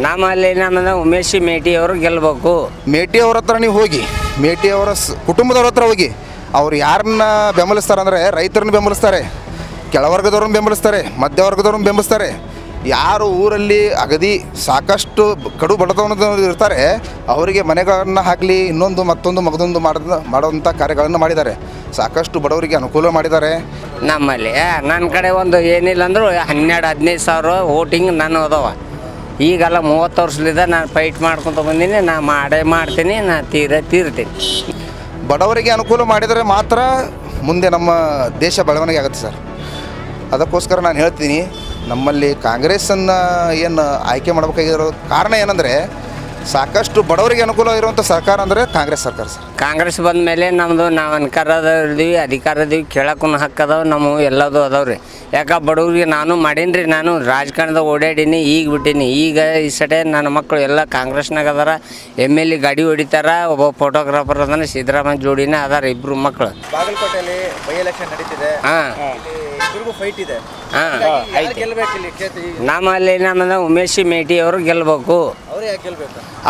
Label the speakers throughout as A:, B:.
A: ನಮ್ಮದು ಉಮೇಶ್ ಮೇಟಿ ಅವರು ಗೆಲ್ಲಬೇಕು.
B: ಮೇಟಿ ಅವ್ರ ಹತ್ರ ನೀವು ಹೋಗಿ, ಮೇಟಿ ಅವರ ಕುಟುಂಬದವ್ರ ಹತ್ರ ಹೋಗಿ, ಅವ್ರು ಯಾರನ್ನ ಬೆಂಬಲಿಸ್ತಾರೆ ಅಂದರೆ ರೈತರನ್ನ ಬೆಂಬಲಿಸ್ತಾರೆ, ಕೆಳವರ್ಗದವ್ರನ್ನ ಬೆಂಬಲಿಸ್ತಾರೆ, ಮಧ್ಯವರ್ಗದವ್ರನ್ನ ಬೆಂಬಲಿಸ್ತಾರೆ. ಯಾರು ಊರಲ್ಲಿ ಅಗದಿ ಸಾಕಷ್ಟು ಕಡು ಬಡತನದವರು ಇರ್ತಾರೆ ಅವರಿಗೆ ಮನೆಗಳನ್ನು ಹಾಕಲಿ, ಇನ್ನೊಂದು ಮತ್ತೊಂದು ಮಾಡೋವಂಥ ಕಾರ್ಯಗಳನ್ನು ಮಾಡಿದ್ದಾರೆ. ಸಾಕಷ್ಟು ಬಡವರಿಗೆ ಅನುಕೂಲ ಮಾಡಿದ್ದಾರೆ.
A: ನಮ್ಮಲ್ಲಿ ನನ್ನ ಕಡೆ ಒಂದು ಏನಿಲ್ಲ ಅಂದರೂ 12-15 ಸಾವಿರ ವೋಟಿಂಗ್ ನಾನು ಅದಾವ. ಈಗೆಲ್ಲ 30 ವರ್ಷದಿಂದ ನಾನು ಫೈಟ್ ಮಾಡ್ಕೊತ ಬಂದೀನಿ. ನಾನು ಮಾಡ್ತೀನಿ, ನಾನು ತೀರ್ತೀನಿ.
B: ಬಡವರಿಗೆ ಅನುಕೂಲ ಮಾಡಿದರೆ ಮಾತ್ರ ಮುಂದೆ ನಮ್ಮ ದೇಶ ಬೆಳವಣಿಗೆ ಆಗುತ್ತೆ ಸರ್. ಅದಕ್ಕೋಸ್ಕರ ನಾನು ಹೇಳ್ತೀನಿ, ನಮ್ಮಲ್ಲಿ ಕಾಂಗ್ರೆಸ್ಸನ್ನು ಏನು ಆಯ್ಕೆ ಮಾಡಬೇಕಾಗಿರೋ ಕಾರಣ ಏನಂದರೆ ಸಾಕಷ್ಟು ಬಡವರಿಗೆ ಅನುಕೂಲ ಇರುವಂಥ ಸರ್ಕಾರ ಅಂದರೆ ಕಾಂಗ್ರೆಸ್ ಸರ್ಕಾರ ಸರ್.
A: ಕಾಂಗ್ರೆಸ್ ಬಂದ ಮೇಲೆ ನಮ್ಮದು ನಾವು ಅಧಿಕಾರದೀವಿ, ಕೇಳಕ್ಕೂ ಹಕ್ಕದವು, ನಮ್ಮ ಎಲ್ಲದೂ ಅದಾವ್ರಿ. ಯಾಕೆ ಬಡವ್ರಿಗೆ ನಾನು ಮಾಡೀನಿ ರೀ, ನಾನು ರಾಜಕಾರಣದಾಗ ಓಡಾಡೀನಿ, ಈಗ ಬಿಟ್ಟೀನಿ. ಈಗ ಈ ಸಡೆ ನನ್ನ ಮಕ್ಕಳು ಎಲ್ಲ ಕಾಂಗ್ರೆಸ್ನಾಗ ಅದಾರ. MLA ಗಾಡಿ ಹೊಡಿತಾರ, ಒಬ್ಬ ಫೋಟೋಗ್ರಾಫರ್ ಅದಾನ, ಸಿದ್ದರಾಮಯ್ಯ ಜೋಡಿನ ಅದಾರ, ಇಬ್ಬರು ಮಕ್ಕಳು.
C: ಬಾಗಲಕೋಟೆಯಲ್ಲಿ ಬೈ ಎಲೆಕ್ಷನ್ ನಡೀತಿದೆ. ಇಬ್ಬರಿಗೂ ಫೈಟ್ ಇದೆ.
A: ನಮ್ಮದು ಉಮೇಶ್ ಮೇಟಿ ಅವರು ಗೆಲ್ಲಬೇಕು.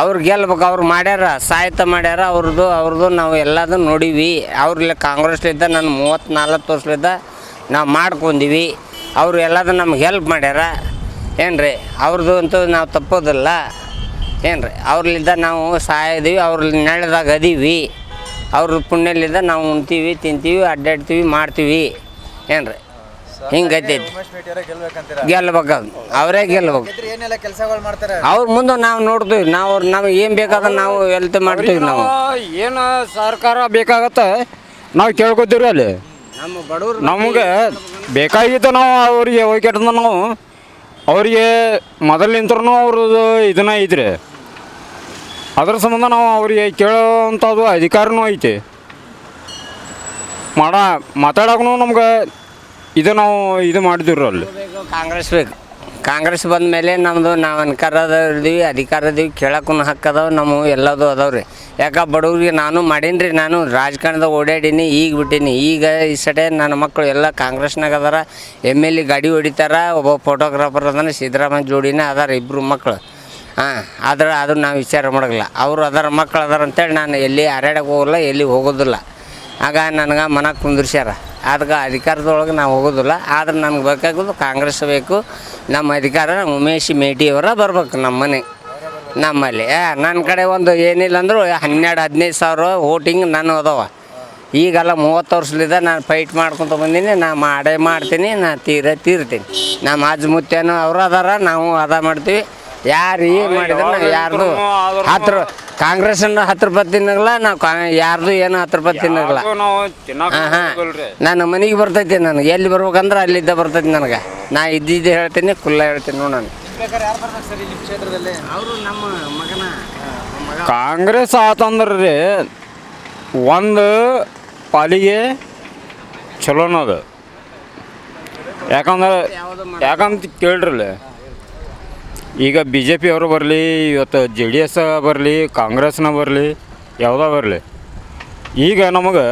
A: ಅವ್ರು ಗೆಲ್ಬೇಕು. ಅವ್ರು ಮಾಡ್ಯಾರ, ಸಾಹಿತ್ಯ ಮಾಡ್ಯಾರ. ಅವ್ರದ್ದು ನಾವು ಎಲ್ಲದೂ ನೋಡೀವಿ. ಅವ್ರಲ್ಲ ಕಾಂಗ್ರೆಸ್ಲಿದ್ದ ನಾನು 34 ವರ್ಷಲಿದ್ದ ನಾವು ಮಾಡ್ಕೊಂಡೀವಿ. ಅವರು ಎಲ್ಲದೂ ನಮ್ಗೆ ಹೆಲ್ಪ್ ಮಾಡ್ಯಾರ. ಏನು ರೀ, ಅವ್ರದ್ದು ಅಂತೂ ನಾವು ತಪ್ಪೋದಿಲ್ಲ. ಏನು ರೀ, ಅವ್ರಲ್ಲಿದ್ದ ನಾವು ಸಾಯದೀವಿ, ಅವ್ರ ನೆಳೆದಾಗ ಅದೀವಿ. ಅವ್ರ ಪುಣ್ಯಲಿದ್ದ ನಾವು ಉಣ್ತೀವಿ, ತಿಂತೀವಿ, ಅಡ್ಡಾಡ್ತೀವಿ, ಮಾಡ್ತೀವಿ. ಏನು ರೀ, ಹಿಂಗೈತೈತಿ. ಗೆಲ್ಬೇಕು, ಅವರೇ ಗೆಲ್ಬೇಕು. ಅವ್ರ ಮುಂದೆ ನಾವು ನೋಡ್ತೀವಿ. ನಮಗೆ ಏನು ಬೇಕಾದ್ರೆ ನಾವು ಹೆಲ್ತ್ ಮಾಡ್ತೀವಿ. ನಾವು
D: ಏನು ಸರ್ಕಾರ ಬೇಕಾಗತ್ತೆ ನಾವು ಕೇಳ್ಕೊತೀವಿ. ಅಲ್ಲಿ
A: ನಮ್ಮ ಬಡವ್ರು
D: ನಮಗೆ ಬೇಕಾಗಿತ್ತು. ನಾವು ಅವ್ರಿಗೆ ಹೋಗ್ಯಾಡ್ದ ನಾವು ಅವರಿಗೆ ಮೊದಲಿಂತ್ರನೂ ಅವ್ರದ್ದು ಇದನ್ನ ಐತ್ರಿ. ಅದ್ರ ಸಂಬಂಧ ನಾವು ಅವ್ರಿಗೆ ಕೇಳೋವಂಥದ್ದು ಅಧಿಕಾರನೂ ಐತಿ. ಮಾತಾಡೋಕ್ಕೂ ನಮ್ಗೆ ನಾವು ಇದು ಮಾಡಿದಿವ್ರಿ. ಅಲ್ಲಿ
A: ಕಾಂಗ್ರೆಸ್ ಬೇಕು. ಕಾಂಗ್ರೆಸ್ ಬಂದ ಮೇಲೆ ನಮ್ಮದು ನಾವು ಅಧಿಕಾರದೀವಿ, ಕೇಳಕ್ಕೂ ಹಕ್ಕದವು, ನಮ್ಮ ಎಲ್ಲದೂ ಅದಾವ್ರಿ. ಯಾಕೆ ಬಡವ್ರಿಗೆ ನಾನು ಮಾಡೀನಿ ರೀ, ನಾನು ರಾಜಕಾರಣದಾಗ ಓಡಾಡೀನಿ, ಈಗ ಬಿಟ್ಟೀನಿ. ಈಗ ಈ ಸಡೆ ನನ್ನ ಮಕ್ಕಳು ಎಲ್ಲ ಕಾಂಗ್ರೆಸ್ನಾಗ ಅದಾರ. MLA ಗಾಡಿ ಹೊಡಿತಾರ, ಒಬ್ಬ ಫೋಟೋಗ್ರಾಫರ್ ಅದಾನ, ಸಿದ್ದರಾಮಯ್ಯ ಜೋಡಿನ ಅದಾರ, ಇಬ್ಬರು ಮಕ್ಕಳು. ಅದು ನಾವು ವಿಚಾರ ಮಾಡೋಲ್ಲ. ಅವರು ಅದರ ಮಕ್ಕಳು ಅದಾರ ಅಂತೇಳಿ ನಾನು ಎಲ್ಲಿ ಹರ್ಯಾಡಕ್ಕೆ ಹೋಗಲ್ಲ, ಎಲ್ಲಿ ಹೋಗೋದಿಲ್ಲ. ಆಗ ನನಗೆ ಮನೆಗೆ ಕುಂದಿರ್ಸ್ಯಾರ. ಅದಕ್ಕೆ ಅಧಿಕಾರದೊಳಗೆ ನಾವು ಹೋಗೋದಿಲ್ಲ. ಆದ್ರೆ ನನಗೆ ಬೇಕಾಗೋದು ಕಾಂಗ್ರೆಸ್ ಬೇಕು. ನಮ್ಮ ಅಧಿಕಾರ ಉಮೇಶ್ ಮೇಟಿಯವರ ಬರ್ಬೇಕು ನಮ್ಮ ಮನೆ. ನಮ್ಮಲ್ಲಿ ನನ್ನ ಕಡೆ ಒಂದು ಏನಿಲ್ಲ ಅಂದರೂ 12-15 ಸಾವಿರ ವೋಟಿಂಗ್ ನಾನು ಅದಾವ. ಈಗೆಲ್ಲ 30 ವರ್ಷದಿಂದ ನಾನು ಫೈಟ್ ಮಾಡ್ಕೊತ ಬಂದೀನಿ. ನಾನು ಮಾಡ್ತೀನಿ, ನಾನು ತೀರ್ತೀನಿ. ನಮ್ಮ ಅಜ್ಜ ಮುತ್ತೇನು ಅವರು ಅದಾರ, ನಾವು ಮಾಡ್ತೀವಿ. ಯಾರು ಏನು ಮಾಡಿದ್ರೆ ನಾವು ಯಾರ್ದು ಕಾಂಗ್ರೆಸ್ನ 10 ರೂಪಾಯಿ ತಿನ್ನಲ್ಲ, ನಾವು ಯಾರ್ದು ಏನು 10 ರೂಪಾಯಿ ತಿನ್ನಲ್ಲ. ನಾನು ಮನೆಗೆ ಬರ್ತೈತಿ. ನನಗೆ ಎಲ್ಲಿ ಬರ್ಬೇಕಂದ್ರೆ ಅಲ್ಲಿದ್ದ ಬರ್ತೈತಿ. ನನಗೆ ನಾ ಇದ್ದಿದ್ದೆ ಹೇಳ್ತೀನಿ, ಹೇಳ್ತೀನಿ ನೋಡಿ. ನಾನು ಅವರು ನಮ್ಮ ಮಗನ
D: ಕಾಂಗ್ರೆಸ್ ಆತಂದ್ರೆ ರೀ ಒಂದು ಪಾಲಿಗೆ ಚಲೋನದು. ಯಾಕಂತ ಕೇಳ್ರಲ್ಲ, ಈಗ BJP ಅವರು ಬರಲಿ, ಇವತ್ತು JDS ಬರಲಿ, ಕಾಂಗ್ರೆಸ್ನ ಬರಲಿ, ಯಾವುದೋ ಬರಲಿ, ಈಗ ನಮಗೆ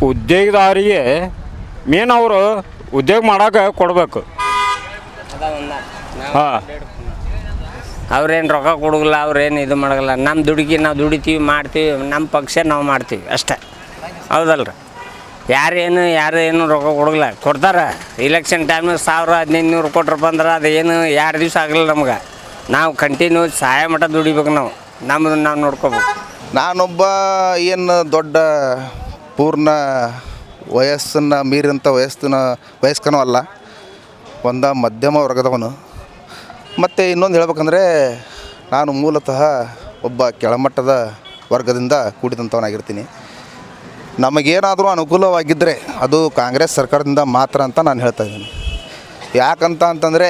D: ಉದ್ಯೋಗದಾರಿಗೆ ಮೇನ್ ಅವರು ಉದ್ಯೋಗ ಮಾಡೋಕೆ ಕೊಡಬೇಕು.
A: ಅವ್ರೇನು ರೊಕ್ಕ ಕೊಡೋಲ್ಲ, ಅವ್ರೇನು ಇದು ಮಾಡೋಲ್ಲ. ನಮ್ಮ ದುಡುಕಿ ನಾವು ದುಡಿತೀವಿ, ಮಾಡ್ತೀವಿ, ನಮ್ಮ ಪಕ್ಷ ನಾವು ಮಾಡ್ತೀವಿ ಅಷ್ಟೇ. ಹೌದಲ್ರಿ, ಯಾರು ಏನು ರೊಕ್ಕ ಕೊಡೋಲ್ಲ. ಕೊಡ್ತಾರೆ ಇಲೆಕ್ಷನ್ ಟೈಮ್ನಾಗ 1000-1500 ಕೊಟ್ರಪ್ಪ ಅಂದ್ರೆ ಅದು ಏನು 2 ದಿವಸ ಆಗಲ್ಲ ನಮ್ಗೆ. ನಾವು ಕಂಟಿನ್ಯೂ ಸಾಯ ಮಟ್ಟ ದುಡಿಬೇಕು. ನಮ್ಮದು ನಾವು ನೋಡ್ಕೋಬೇಕು.
B: ನಾನೊಬ್ಬ ಏನು ದೊಡ್ಡ ಪೂರ್ಣ ವಯಸ್ಸನ್ನು ಮೀರಿದಂಥ ವಯಸ್ಕನೂ ಅಲ್ಲ, ಒಂದು ಮಧ್ಯಮ ವರ್ಗದವನು. ಮತ್ತು ಇನ್ನೊಂದು ಹೇಳ್ಬೇಕಂದ್ರೆ ನಾನು ಮೂಲತಃ ಒಬ್ಬ ಕೆಳಮಟ್ಟದ ವರ್ಗದಿಂದ ಕೂಡಿದಂಥವನಾಗಿರ್ತೀನಿ. ನಮಗೇನಾದರೂ ಅನುಕೂಲವಾಗಿದ್ದರೆ ಅದು ಕಾಂಗ್ರೆಸ್ ಸರ್ಕಾರದಿಂದ ಮಾತ್ರ ಅಂತ ನಾನು ಹೇಳ್ತಾ ಇದ್ದೀನಿ. ಯಾಕಂತಂದರೆ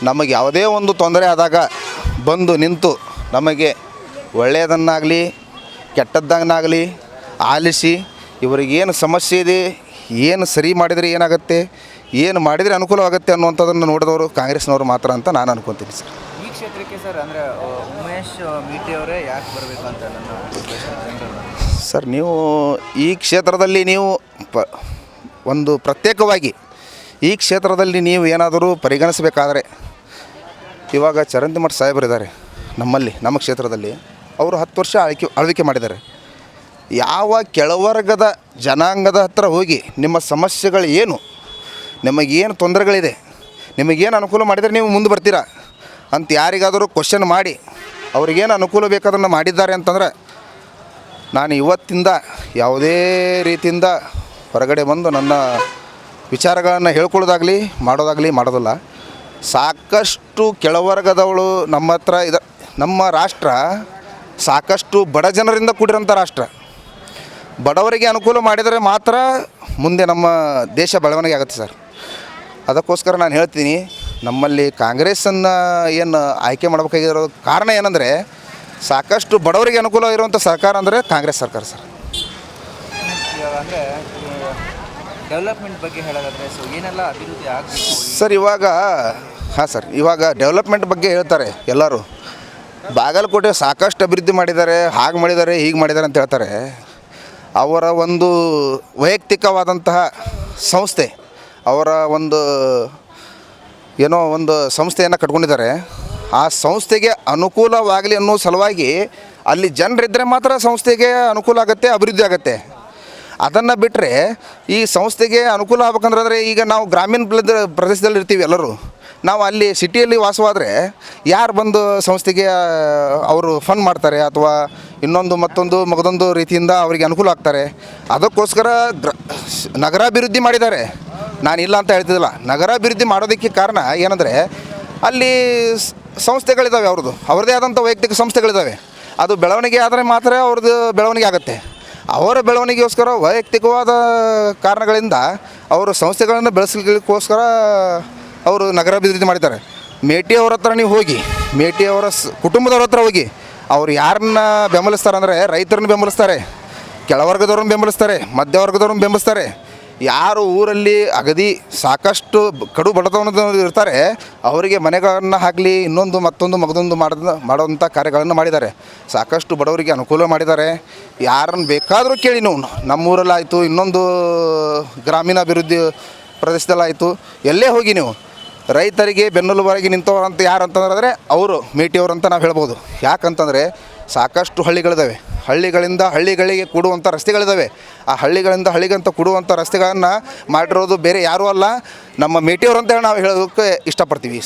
B: ನಮಗೆ ಯಾವುದೇ ಒಂದು ತೊಂದರೆ ಆದಾಗ ಬಂದು ನಿಂತು ನಮಗೆ ಒಳ್ಳೆಯದನ್ನಾಗಲಿ ಕೆಟ್ಟದ್ದನ್ನಾಗಲಿ ಆಲಿಸಿ ಇವರಿಗೇನು ಸಮಸ್ಯೆ ಇದೆ, ಏನು ಸರಿ ಮಾಡಿದರೆ ಏನಾಗುತ್ತೆ, ಏನು ಮಾಡಿದರೆ ಅನುಕೂಲವಾಗುತ್ತೆ ಅನ್ನುವಂಥದ್ದನ್ನು ನೋಡಿದವರು ಕಾಂಗ್ರೆಸ್ನವರು ಮಾತ್ರ ಅಂತ ನಾನು ಅನ್ಕೊತೀನಿ ಸರ್.
C: ಈ ಕ್ಷೇತ್ರಕ್ಕೆ ಸರ್ ಅಂದರೆ ಉಮೇಶ್ ಮೇಟಿ ಅವರೇ ಯಾಕೆ ಬರಬೇಕು ಅಂತ
B: ಸರ್, ನೀವು ಈ ಕ್ಷೇತ್ರದಲ್ಲಿ ನೀವು ಒಂದು ಪ್ರತ್ಯೇಕವಾಗಿ ಈ ಕ್ಷೇತ್ರದಲ್ಲಿ ನೀವು ಏನಾದರೂ ಪರಿಗಣಿಸಬೇಕಾದರೆ ಇವಾಗ ಚರಂತಿಮಠ ಸಾಹೇಬರಿದ್ದಾರೆ ನಮ್ಮಲ್ಲಿ ನಮ್ಮ ಕ್ಷೇತ್ರದಲ್ಲಿ. ಅವರು 10 ವರ್ಷ ಆಳ್ವಿಕೆ ಮಾಡಿದ್ದಾರೆ. ಯಾವ ಕೆಳವರ್ಗದ ಜನಾಂಗದ ಹತ್ರ ಹೋಗಿ ನಿಮ್ಮ ಸಮಸ್ಯೆಗಳು ಏನು, ನಿಮಗೇನು ತೊಂದರೆಗಳಿದೆ, ನಿಮಗೇನು ಅನುಕೂಲ ಮಾಡಿದರೆ ನೀವು ಮುಂದೆ ಬರ್ತೀರಾ ಅಂತ ಯಾರಿಗಾದರೂ ಕ್ವಶನ್ ಮಾಡಿ ಅವ್ರಿಗೇನು ಅನುಕೂಲ ಬೇಕಾದನ್ನು ಮಾಡಿದ್ದಾರೆ ಅಂತಂದರೆ, ನಾನು ಇವತ್ತಿಂದ ಯಾವುದೇ ರೀತಿಯಿಂದ ಹೊರಗಡೆ ಬಂದು ನನ್ನ ವಿಚಾರಗಳನ್ನು ಹೇಳ್ಕೊಳ್ಳೋದಾಗಲಿ ಮಾಡೋದಿಲ್ಲ. ಸಾಕಷ್ಟು ಕೆಳವರ್ಗದವಳು ನಮ್ಮ ಹತ್ರ ನಮ್ಮ ರಾಷ್ಟ್ರ ಸಾಕಷ್ಟು ಬಡ ಜನರಿಂದ ಕೂಡಿರೋಂಥ ರಾಷ್ಟ್ರ. ಬಡವರಿಗೆ ಅನುಕೂಲ ಮಾಡಿದರೆ ಮಾತ್ರ ಮುಂದೆ ನಮ್ಮ ದೇಶ ಬೆಳವಣಿಗೆ ಆಗುತ್ತೆ ಸರ್. ಅದಕ್ಕೋಸ್ಕರ ನಾನು ಹೇಳ್ತೀನಿ, ನಮ್ಮಲ್ಲಿ ಕಾಂಗ್ರೆಸ್ಸನ್ನು ಏನು ಆಯ್ಕೆ ಮಾಡಬೇಕಾಗಿರೋ ಕಾರಣ ಏನಂದರೆ, ಸಾಕಷ್ಟು ಬಡವರಿಗೆ ಅನುಕೂಲ ಇರುವಂಥ ಸರ್ಕಾರ ಅಂದರೆ ಕಾಂಗ್ರೆಸ್ ಸರ್ಕಾರ ಸರ್.
C: ಇವಾಗ ಅಂದರೆ ಡೆವಲಪ್ಮೆಂಟ್ ಬಗ್ಗೆ ಹೇಳೋದಾದರೆ ಸೊ ಏನೆಲ್ಲ ಅಭಿವೃದ್ಧಿ ಆಗಬೇಕು
B: ಸರ್ ಇವಾಗ ಡೆವಲಪ್ಮೆಂಟ್ ಬಗ್ಗೆ ಹೇಳ್ತಾರೆ ಎಲ್ಲರೂ. ಬಾಗಲಕೋಟೆ ಸಾಕಷ್ಟು ಅಭಿವೃದ್ಧಿ ಮಾಡಿದ್ದಾರೆ, ಹಾಗೆ ಮಾಡಿದ್ದಾರೆ, ಹೀಗೆ ಮಾಡಿದ್ದಾರೆ ಅಂತ ಹೇಳ್ತಾರೆ. ಅವರ ಒಂದು ವೈಯಕ್ತಿಕವಾದಂತಹ ಸಂಸ್ಥೆ, ಅವರ ಒಂದು ಏನೋ ಒಂದು ಸಂಸ್ಥೆಯನ್ನು ಕಟ್ಕೊಂಡಿದ್ದಾರೆ. ಆ ಸಂಸ್ಥೆಗೆ ಅನುಕೂಲವಾಗಲಿ ಅನ್ನೋ ಸಲುವಾಗಿ ಅಲ್ಲಿ ಜನರಿದ್ದರೆ ಮಾತ್ರ ಸಂಸ್ಥೆಗೆ ಅನುಕೂಲ ಆಗುತ್ತೆ, ಅಭಿವೃದ್ಧಿ ಆಗುತ್ತೆ. ಅದನ್ನು ಬಿಟ್ಟರೆ ಈ ಸಂಸ್ಥೆಗೆ ಅನುಕೂಲ ಆಗ್ಬೇಕಂದ್ರೆ ಈಗ ನಾವು ಗ್ರಾಮೀಣ ಪ್ರದೇಶದಲ್ಲಿ ಇರ್ತೀವಿ ಎಲ್ಲರೂ. ನಾವು ಅಲ್ಲಿ ಸಿಟಿಯಲ್ಲಿ ವಾಸವಾದರೆ ಯಾರು ಬಂದು ಸಂಸ್ಥೆಗೆ ಅವರು ಫಂಡ್ ಮಾಡ್ತಾರೆ ಅಥವಾ ಇನ್ನೊಂದು ಮಗದೊಂದು ರೀತಿಯಿಂದ ಅವರಿಗೆ ಅನುಕೂಲ ಆಗ್ತಾರೆ. ಅದಕ್ಕೋಸ್ಕರ ನಗರಾಭಿವೃದ್ಧಿ ಮಾಡಿದ್ದಾರೆ, ನಾನು ಇಲ್ಲ ಅಂತ ಹೇಳ್ತಿದ್ದಿಲ್ಲ. ನಗರಾಭಿವೃದ್ಧಿ ಮಾಡೋದಕ್ಕೆ ಕಾರಣ ಏನಂದರೆ, ಅಲ್ಲಿ ಸಂಸ್ಥೆಗಳಿದ್ದಾವೆ, ಅವ್ರದ್ದೇ ಆದಂಥ ವೈಯಕ್ತಿಕ ಸಂಸ್ಥೆಗಳಿದ್ದಾವೆ. ಅದು ಬೆಳವಣಿಗೆ ಆದರೆ ಮಾತ್ರ ಅವ್ರದ್ದು ಬೆಳವಣಿಗೆ ಆಗುತ್ತೆ. ಅವರ ಬೆಳವಣಿಗೆಗೋಸ್ಕರ ವೈಯಕ್ತಿಕವಾದ ಕಾರಣಗಳಿಂದ ಅವರು ಸಂಸ್ಥೆಗಳನ್ನು ಬೆಳೆಸಲಿಕ್ಕೋಸ್ಕರ ಅವರು ನಗರಾಭಿವೃದ್ಧಿ ಮಾಡಿದ್ದಾರೆ. ಮೇಟಿ ಅವ್ರ ಹತ್ರ ನೀವು ಹೋಗಿ, ಮೇಟಿ ಅವರ ಕುಟುಂಬದವ್ರ ಹತ್ರ ಹೋಗಿ, ಅವ್ರು ಯಾರನ್ನ ಬೆಂಬಲಿಸ್ತಾರೆ ಅಂದರೆ ರೈತರನ್ನ ಬೆಂಬಲಿಸ್ತಾರೆ, ಕೆಳವರ್ಗದವ್ರನ್ನ ಬೆಂಬಲಿಸ್ತಾರೆ, ಮಧ್ಯವರ್ಗದವ್ರನ್ನ ಬೆಂಬಲಿಸ್ತಾರೆ. ಯಾರು ಊರಲ್ಲಿ ಅಗದಿ ಸಾಕಷ್ಟು ಕಡು ಬಡತನದವರು ಇರ್ತಾರೆ ಅವರಿಗೆ ಮನೆಗಳನ್ನು ಆಗಲಿ ಮತ್ತೊಂದು ಮಾಡೋವಂಥ ಕಾರ್ಯಗಳನ್ನು ಮಾಡಿದ್ದಾರೆ. ಸಾಕಷ್ಟು ಬಡವರಿಗೆ ಅನುಕೂಲ ಮಾಡಿದ್ದಾರೆ. ಯಾರನ್ನು ಬೇಕಾದರೂ ಕೇಳಿ ನೀವು, ನಮ್ಮೂರಲ್ಲಾಯಿತು, ಇನ್ನೊಂದು ಗ್ರಾಮೀಣಾಭಿವೃದ್ಧಿ ಪ್ರದೇಶದಲ್ಲಾಯಿತು, ಎಲ್ಲೇ ಹೋಗಿ ನೀವು ರೈತರಿಗೆ ಬೆನ್ನೆಲುಬಾಗಿ ನಿಂತವ್ರು ಅಂತ ಯಾರು ಅಂತಂದ್ರೆ ಅವರು ಮೇಟಿಯವರು ಅಂತ ನಾವು ಹೇಳ್ಬೋದು. ಯಾಕಂತಂದರೆ ಸಾಕಷ್ಟು ಹಳ್ಳಿಗಳಿದ್ದಾವೆ, ಹಳ್ಳಿಗಳಿಂದ ಹಳ್ಳಿಗಳಿಗೆ ಕೂಡುವಂಥ ರಸ್ತೆಗಳಿದ್ದಾವೆ. ಆ ಹಳ್ಳಿಗಳಿಂದ ಹಳ್ಳಿಗಂತ ಕೂಡುವಂಥ ರಸ್ತೆಗಳನ್ನು ಮಾಡಿರೋದು ಬೇರೆ ಯಾರೂ ಅಲ್ಲ, ನಮ್ಮ ಮೇಟಿಯವರು ಅಂತ ಹೇಳಿ ನಾವು ಹೇಳೋದಕ್ಕೆ ಇಷ್ಟಪಡ್ತೀವಿ.